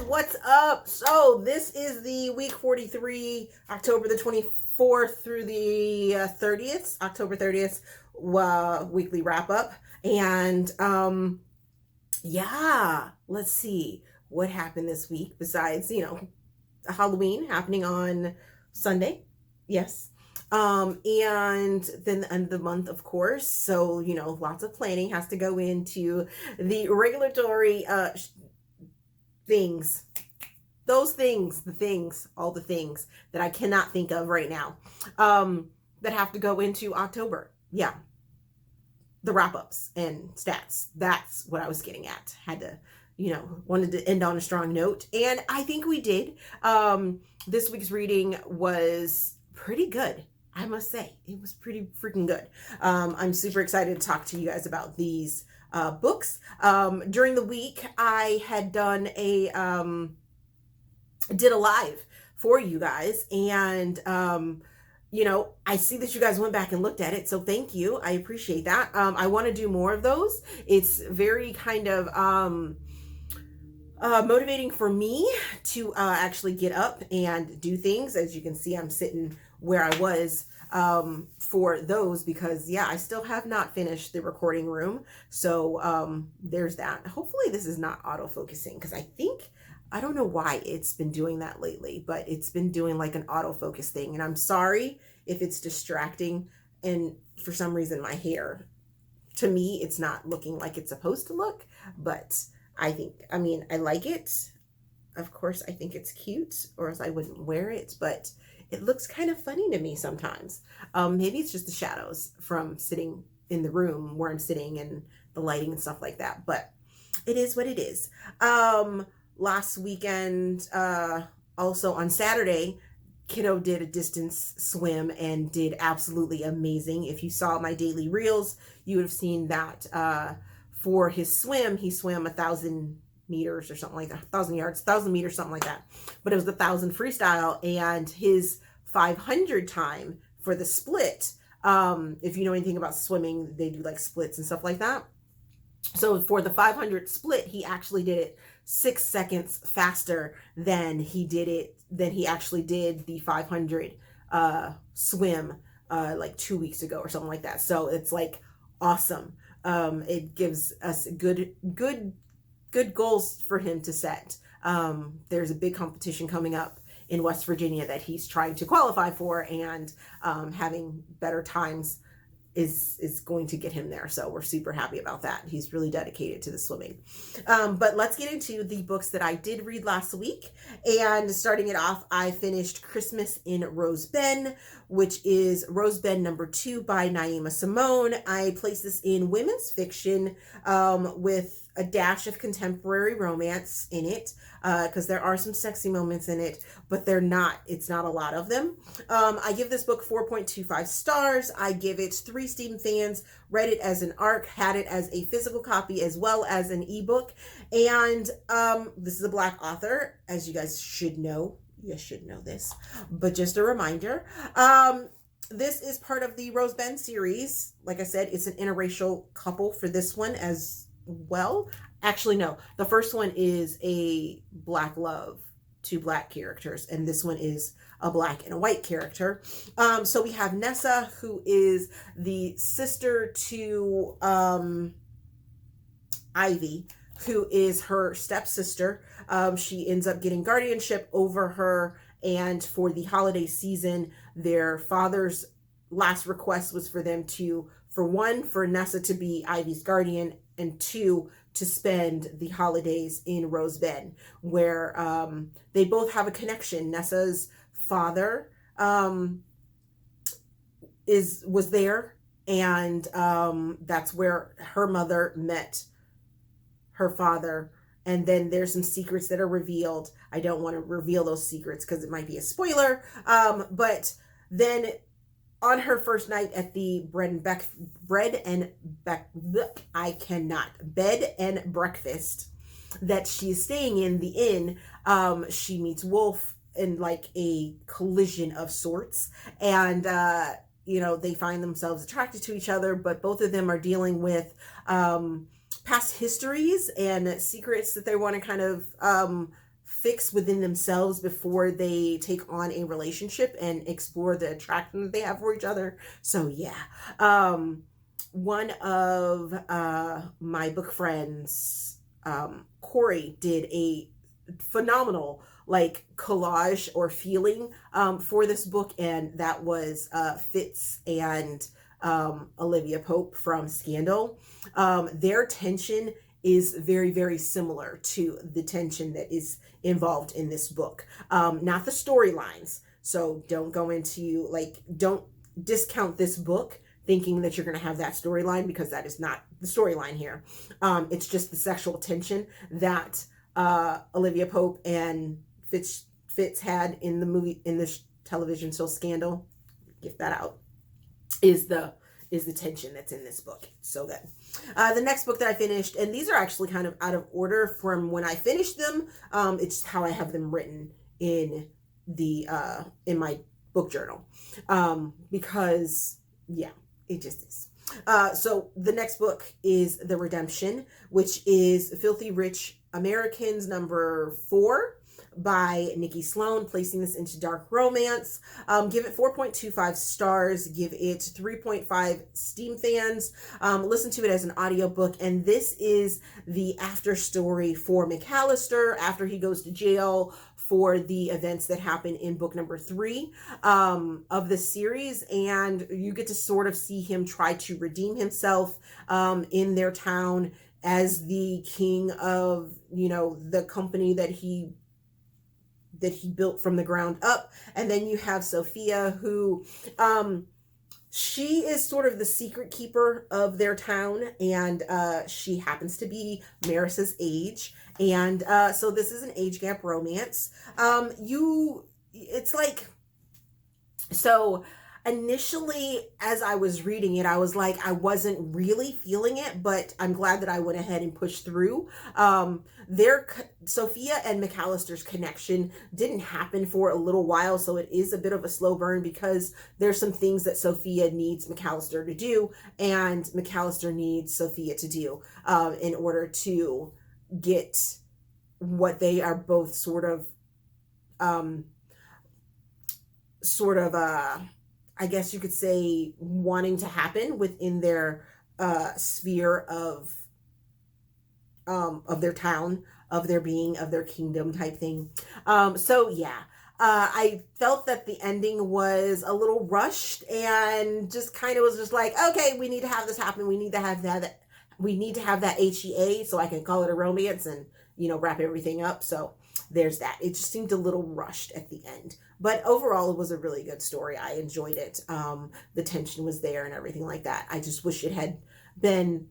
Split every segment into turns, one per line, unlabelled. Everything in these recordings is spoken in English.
What's up? So this is the week 43, October the 24th through the 30th, October 30th weekly wrap up. And yeah, let's see what happened this week besides, Halloween happening on Sunday. Yes. And then the end of the month, of course. So, lots of planning has to go into the regulatory things, all the things that I cannot think of right now, that have to go into October. Yeah. The wrap-ups and stats. That's what I was getting at. Had to, wanted to end on a strong note. And I think we did. This week's reading was pretty good. I must say, it was pretty freaking good. I'm super excited to talk to you guys about these books. During the week, I had done did a live for you guys, and I see that you guys went back and looked at it, so thank you. I appreciate that. I want to do more of those. It's very kind of motivating for me to actually get up and do things. As you can see, I'm sitting where I was for those because I still have not finished the recording room. So there's that. Hopefully this is not auto-focusing because I don't know why it's been doing that lately, but it's been doing like an autofocus thing. And I'm sorry if it's distracting. And for some reason, my hair, to me, it's not looking like it's supposed to look, but I like it. Of course, I think it's cute, or else I wouldn't wear it, but it looks kind of funny to me sometimes. Maybe it's just the shadows from sitting in the room where I'm sitting and the lighting and stuff like that, but it is what it is. Last weekend, also on Saturday, kiddo did a distance swim and did absolutely amazing. If you saw my daily reels, you would have seen that for his swim, he swam 1,000 meters or something like that, 1,000 yards, 1,000 meters, something like that. But it was the 1,000 freestyle, and his 500 time for the split. If you know anything about swimming, they do like splits and stuff like that. So for the 500 split, he actually did it 6 seconds faster than he actually did the 500 swim like 2 weeks ago or something like that. So it's like awesome. It gives us good goals for him to set. There's a big competition coming up in West Virginia that he's trying to qualify for, and having better times is going to get him there. So we're super happy about that. He's really dedicated to the swimming. But let's get into the books that I did read last week. And starting it off, I finished Christmas in Rose Ben, which is Rose Ben number 2 by Naima Simone. I placed this in women's fiction with a dash of contemporary romance in it, because there are some sexy moments in it, but it's not a lot of them. I give this book 4.25 stars. I give it 3 Steam fans, read it as an ARC, had it as a physical copy as well as an ebook. And this is a Black author, as you guys should know. You should know this, but just a reminder. This is part of the Rose Ben series. Like I said, it's an interracial couple for this one as well. Actually, no. The first one is a Black love, 2 Black characters, and this one is a Black and a white character. So we have Nessa, who is the sister to Ivy, who is her stepsister. She ends up getting guardianship over her, and for the holiday season, their father's last request was for them to, for Nessa to be Ivy's guardian, and 2, to spend the holidays in Rose Ben, where they both have a connection. Nessa's father was there, and that's where her mother met her father. And then there's some secrets that are revealed. I don't want to reveal those secrets because it might be a spoiler. But then on her first night at the bed and breakfast that she's staying in, the inn, she meets Wolf in like a collision of sorts, and they find themselves attracted to each other, but both of them are dealing with past histories and secrets that they want to kind of fix within themselves before they take on a relationship and explore the attraction that they have for each other. So yeah. One of my book friends, Corey, did a phenomenal like collage or feeling for this book, and that was Fitz and Olivia Pope from Scandal. Their tension is very, very similar to the tension that is involved in this book. Not the storylines. So don't go into like, don't discount this book thinking that you're going to have that storyline, because that is not the storyline here. It's just the sexual tension that Olivia Pope and Fitz had in the movie, in this television show Scandal. Get that out. Is the tension that's in this book. So good. The next book that I finished, and these are actually kind of out of order from when I finished them. It's how I have them written in the in my book journal, because yeah, it just is. So the next book is The Redemption, which is Filthy Rich Americans #4 by Nikki Sloane, placing this into dark romance. Give it 4.25 stars, give it 3.5 Steam fans. Listen to it as an audiobook, and this is the after story for McAllister after he goes to jail for the events that happen in book #3 of the series, and you get to sort of see him try to redeem himself in their town as the king of, you know, the company that he built from the ground up. And then you have Sophia, who she is sort of the secret keeper of their town, and she happens to be Maris's age. And so this is an age gap romance. It's like, so initially as I was reading it, I was like, I wasn't really feeling it, but I'm glad that I went ahead and pushed through. Sophia and McAllister's connection didn't happen for a little while, so it is a bit of a slow burn because there's some things that Sophia needs McAllister to do, and McAllister needs Sophia to do in order to get what they are both sort of I guess you could say wanting to happen within their sphere of their town, of their being, of their kingdom type thing. So yeah, I felt that the ending was a little rushed and just kind of was just like, okay, we need to have this happen. We need to have that. We need to have that HEA so I can call it a romance and, you know, wrap everything up. So there's that. It just seemed a little rushed at the end. But overall, it was a really good story. I enjoyed it. The tension was there and everything like that. I just wish it had been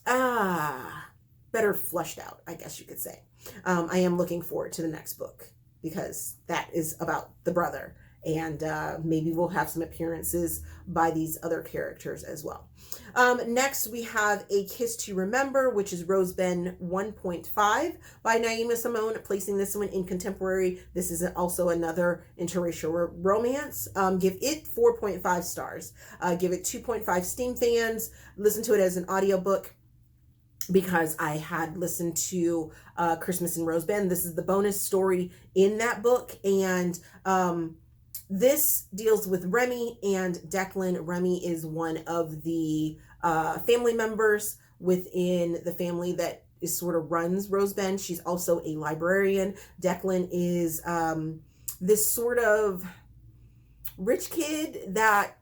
better flushed out, I guess you could say. I am looking forward to the next book because that is about the brother. And maybe we'll have some appearances by these other characters as well. Next, we have A Kiss to Remember, which is Rosebud 1.5 by Naima Simone, placing this one in contemporary. This is also another interracial romance. Give it 4.5 stars. Give it 2.5 Steam fans. Listen to it as an audiobook, because I had listened to Christmas in Rosebud. This is the bonus story in that book, and this deals with Remy and Declan. Remy is one of the family members within the family that is sort of runs Rosebud. She's also a librarian. Declan is this sort of rich kid that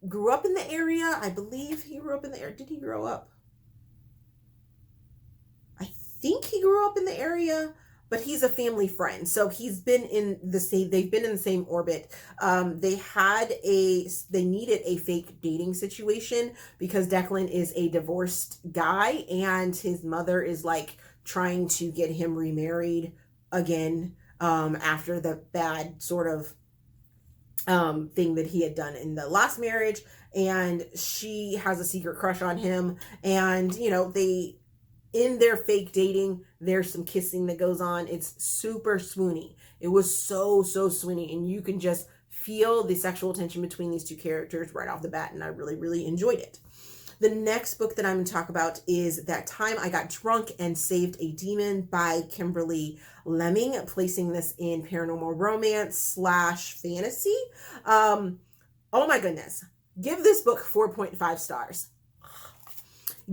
grew up in the area. I believe he grew up in the area. Did he grow up? I think he grew up in the area, but he's a family friend. So he's been in the same, they've been in the same orbit. They needed a fake dating situation because Declan is a divorced guy and his mother is like trying to get him remarried again after the bad sort of thing that he had done in the last marriage. And she has a secret crush on him. And, you know, in their fake dating, there's some kissing that goes on. It's super swoony. It was so swoony, and you can just feel the sexual tension between these two characters right off the bat, and I really enjoyed it. The next book that I'm going to talk about is That Time I Got Drunk and Saved a Demon by Kimberly Lemming, placing this in paranormal romance / fantasy. Oh my goodness. Give this book 4.5 stars.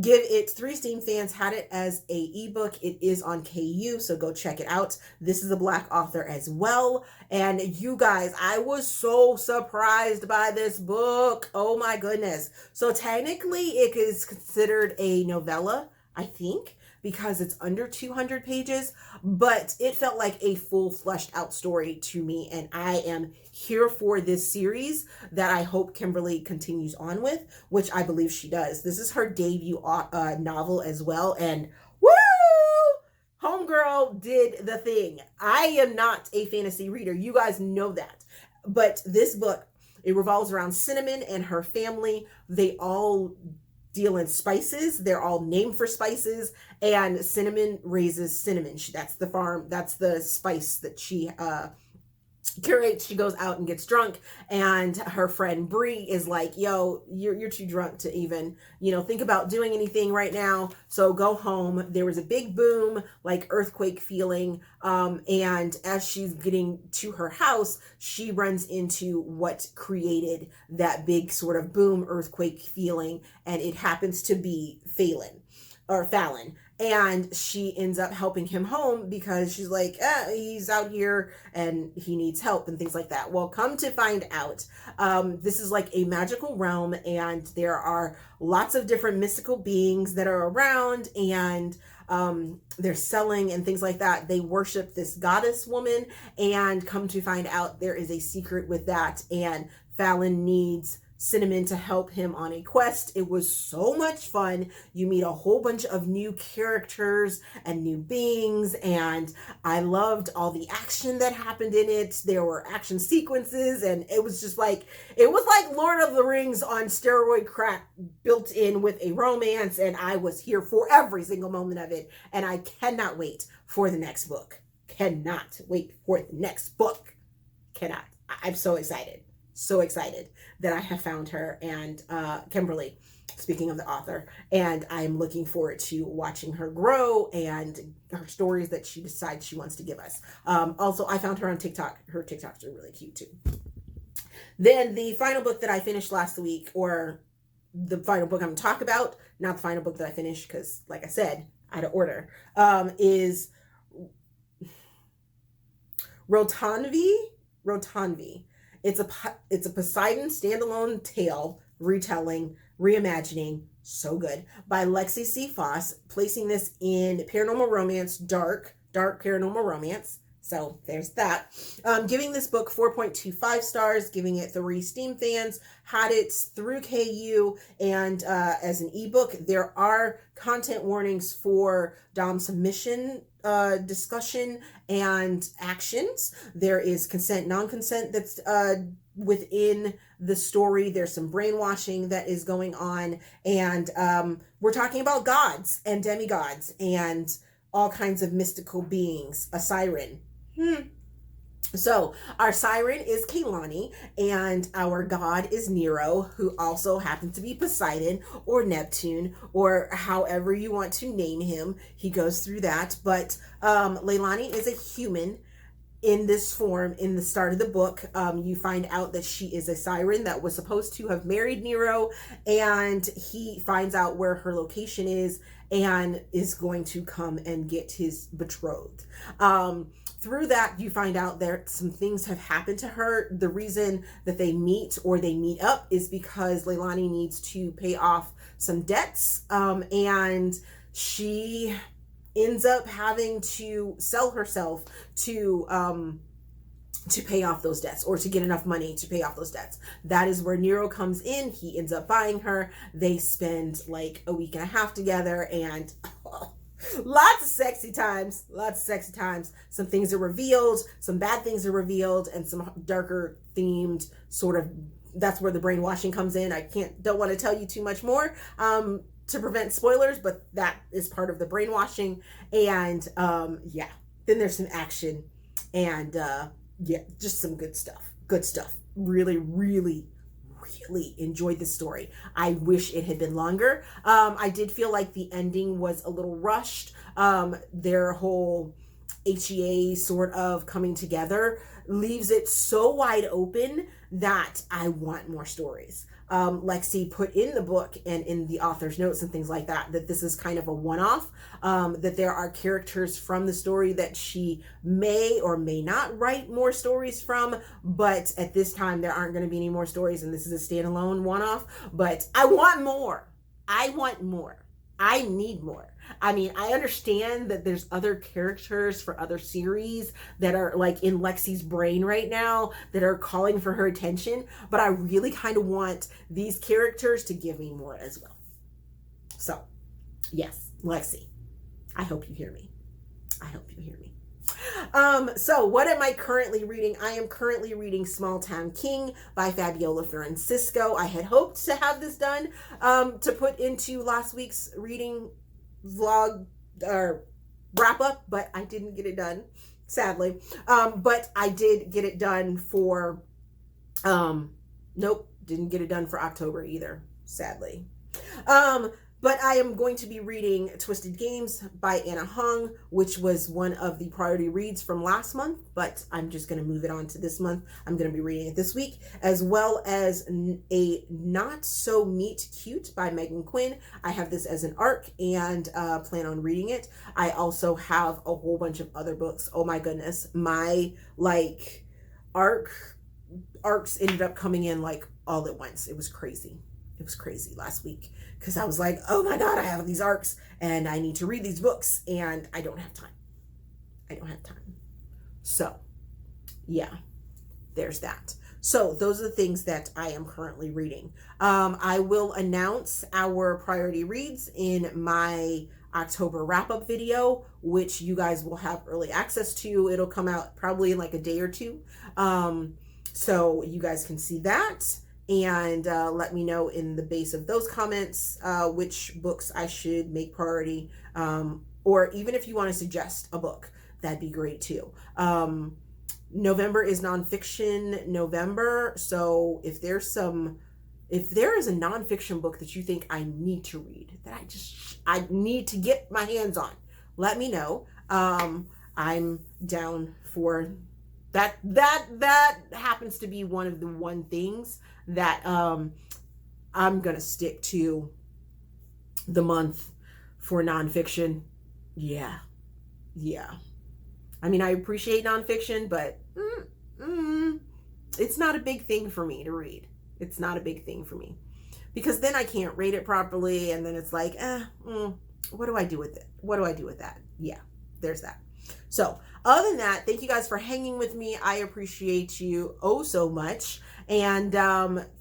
Give it 3 Steam fans, had it as a ebook. It is on KU, so go check it out. This is a Black author as well. And you guys, I was so surprised by this book. Oh my goodness. So technically it is considered a novella, I think, because it's under 200 pages, but it felt like a full fleshed out story to me. And I am here for this series that I hope Kimberly continues on with, which I believe she does. This is her debut novel as well. And woo! Homegirl did the thing. I am not a fantasy reader. You guys know that. But this book, it revolves around Cinnamon and her family. They all deal in spices. They're all named for spices, and Cinnamon raises cinnamon. That's the farm. That's the spice that she curates. She goes out and gets drunk, and her friend Bree is like, yo, you're too drunk to even, think about doing anything right now, so go home. There was a big boom, like earthquake feeling, and as she's getting to her house, she runs into what created that big sort of boom earthquake feeling, and it happens to be Fallon. And she ends up helping him home because she's like, he's out here and he needs help and things like that. Well, come to find out, this is like a magical realm, and there are lots of different mystical beings that are around, and they're selling and things like that. They worship this goddess woman, and come to find out there is a secret with that, and Fallon needs Cinnamon to help him on a quest. It was so much fun. You meet a whole bunch of new characters and new beings, and I loved all the action that happened in it. There were action sequences, and it was like Lord of the Rings on steroid crack built in with a romance, and I was here for every single moment of it, and I cannot wait for the next book. Cannot wait for the next book. Cannot. I'm so excited. So excited that I have found her and Kimberly, speaking of the author, and I'm looking forward to watching her grow and her stories that she decides she wants to give us. Also, I found her on TikTok. Her TikToks are really cute too. Then the final book that I finished last week, or the final book I'm going to talk about, not the final book that I finished because, like I said, out of order, is Rotanev. It's a Poseidon standalone tale, retelling, reimagining, so good, by Lexi C. Foss, placing this in paranormal romance, dark paranormal romance. So there's that. Giving this book 4.25 stars, giving it 3 Steam fans, had it through KU, and as an ebook. There are content warnings for Dom submission discussion and actions. There is consent, non-consent that's within the story. There's some brainwashing that is going on, and we're talking about gods and demigods and all kinds of mystical beings. A siren. So our siren is Kaylani, and our god is Nero, who also happens to be Poseidon or Neptune, or however you want to name him. He goes through that. But Leilani is a human in this form. In the start of the book, you find out that she is a siren that was supposed to have married Nero, and he finds out where her location is and is going to come and get his betrothed. Through that, you find out that some things have happened to her. The reason that they meet up is because Leilani needs to pay off some debts, and she ends up having to sell herself to pay off those debts, or to get enough money to pay off those debts. That is where Nero comes in. He ends up buying her. They spend like a week and a half together, and lots of sexy times. Some things are revealed, some bad things are revealed, and some darker themed sort of, that's where the brainwashing comes in. Don't want to tell you too much more to prevent spoilers, but that is part of the brainwashing. And then there's some action, and just some good stuff. Really, really, really enjoyed the story. I wish it had been longer. I did feel like the ending was a little rushed. Their whole HEA sort of coming together leaves it so wide open that I want more stories. Lexi put in the book and in the author's notes and things like that, that this is kind of a one-off, that there are characters from the story that she may or may not write more stories from, but at this time there aren't going to be any more stories and this is a standalone one-off. But I want more. I want more. I need more. I mean, I understand that there's other characters for other series that are like in Lexi's brain right now that are calling for her attention, but I really kind of want these characters to give me more as well. So, yes, Lexi, I hope you hear me. I hope you hear me. So what am I currently reading? I am currently reading Small Town King by Fabiola Francisco. I had hoped to have this done to put into last week's reading vlog or wrap up, but I didn't get it done, sadly. But I did get it done for, nope, didn't get it done for October either, sadly. But I am going to be reading Twisted Games by Huang, which was one of the priority reads from last month, but I'm just going to move it on to this month. I'm going to be reading it this week, as well as a Not So Meet Cute by Meghan Quinn. I have this as an ARC and plan on reading it. I also have a whole bunch of other books. Oh my goodness. My ARCs ended up coming in like all at once. It was crazy. It was crazy last week because I was like, oh my God, I have these ARCs and I need to read these books and I don't have time. I don't have time. So yeah, there's that. So those are the things that I am currently reading. I will announce our priority reads in my October wrap-up video, which you guys will have early access to. It'll come out probably in like a day or two. So you guys can see that. And let me know in the base of those comments which books I should make priority, or even if you want to suggest a book, that'd be great too. November is nonfiction November, so if there is a nonfiction book that you think I need to read, that I need to get my hands on, let me know. I'm down for that. That happens to be one of the things that I'm gonna stick to the month for nonfiction. Yeah. I mean, I appreciate nonfiction, but it's not a big thing for me to read. It's not a big thing for me because then I can't rate it properly, and then it's like, what do I do with it? What do I do with that? Yeah, there's that. So other than that, thank you guys for hanging with me. I appreciate you oh so much. And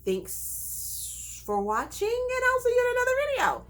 thanks for watching, and I'll see you in another video.